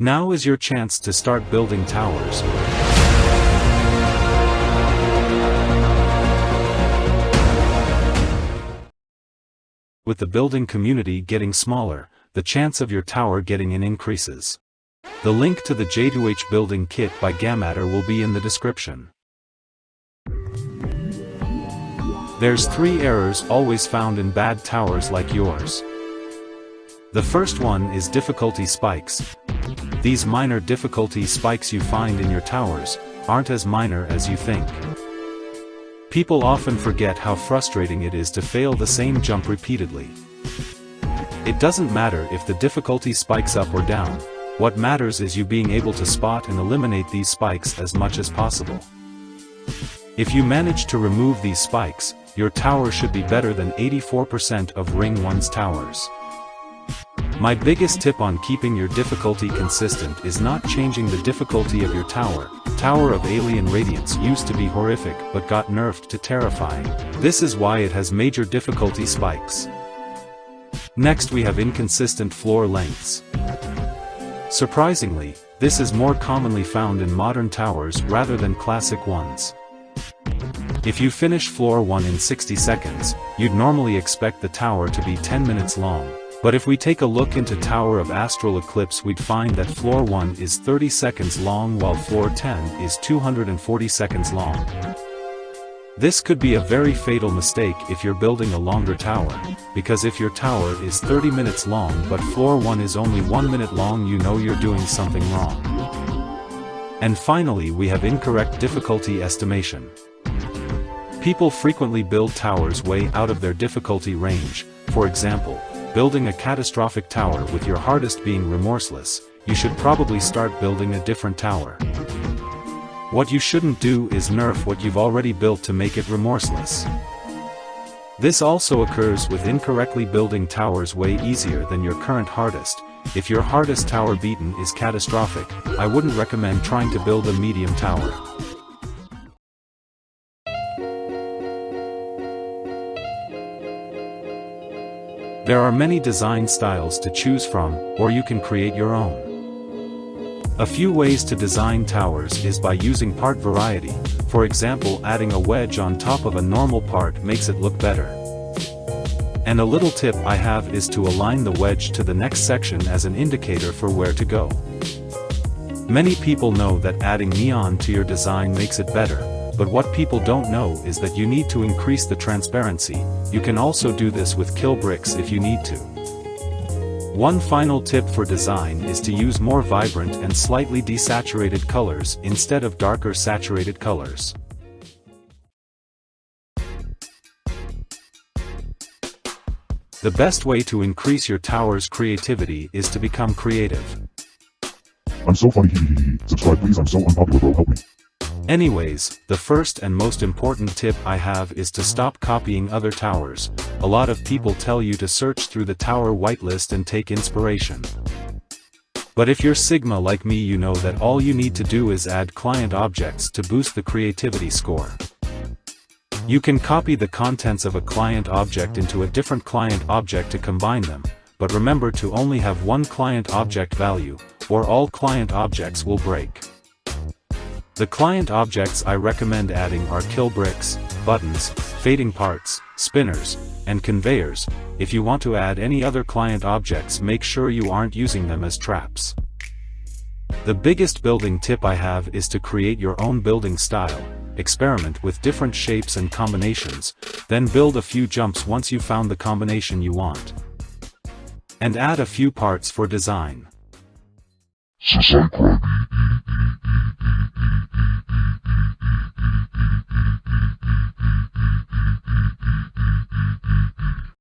Now is your chance to start building towers. With the building community getting smaller, the chance of your tower getting in increases. The link to the JToH building kit by Gamatter will be in the description. There's 3 errors always found in bad towers like yours. The first one is difficulty spikes. These minor difficulty spikes you find in your towers aren't as minor as you think. People often forget how frustrating it is to fail the same jump repeatedly. It doesn't matter if the difficulty spikes up or down, what matters is you being able to spot and eliminate these spikes as much as possible. If you manage to remove these spikes, your tower should be better than 84% of Ring 1's towers. My biggest tip on keeping your difficulty consistent is not changing the difficulty of your tower. Tower of Alien Radiance used to be horrific but got nerfed to terrifying. This is why it has major difficulty spikes. Next we have inconsistent floor lengths. Surprisingly, this is more commonly found in modern towers rather than classic ones. If you finish floor 1 in 60 seconds, you'd normally expect the tower to be 10 minutes long. But if we take a look into Tower of Astral Eclipse, we'd find that floor 1 is 30 seconds long while floor 10 is 240 seconds long. This could be a very fatal mistake if you're building a longer tower, because if your tower is 30 minutes long but floor 1 is only 1 minute long, you know you're doing something wrong. And finally we have incorrect difficulty estimation. People frequently build towers way out of their difficulty range. For example, building a catastrophic tower with your hardest being remorseless, you should probably start building a different tower. What you shouldn't do is nerf what you've already built to make it remorseless. This also occurs with incorrectly building towers way easier than your current hardest. If your hardest tower beaten is catastrophic, I wouldn't recommend trying to build a medium tower. There are many design styles to choose from, or you can create your own. A few ways to design towers is by using part variety. For example, adding a wedge on top of a normal part makes it look better. And a little tip I have is to align the wedge to the next section as an indicator for where to go. Many people know that adding neon to your design makes it better. But what people don't know is that you need to increase the transparency. You can also do this with kill bricks if you need to. One final tip for design is to use more vibrant and slightly desaturated colors instead of darker saturated colors. The best way to increase your tower's creativity is to become creative. I'm so funny, subscribe please, I'm so unpopular bro, help me. Anyways, the first and most important tip I have is to stop copying other towers. A lot of people tell you to search through the tower whitelist and take inspiration. But if you're Sigma like me, you know that all you need to do is add client objects to boost the creativity score. You can copy the contents of a client object into a different client object to combine them, but remember to only have one client object value, or all client objects will break. The client objects I recommend adding are kill bricks, buttons, fading parts, spinners, and conveyors. If you want to add any other client objects, make sure you aren't using them as traps. The biggest building tip I have is to create your own building style. Experiment with different shapes and combinations, then build a few jumps once you found the combination you want. And add a few parts for design. Subscribe.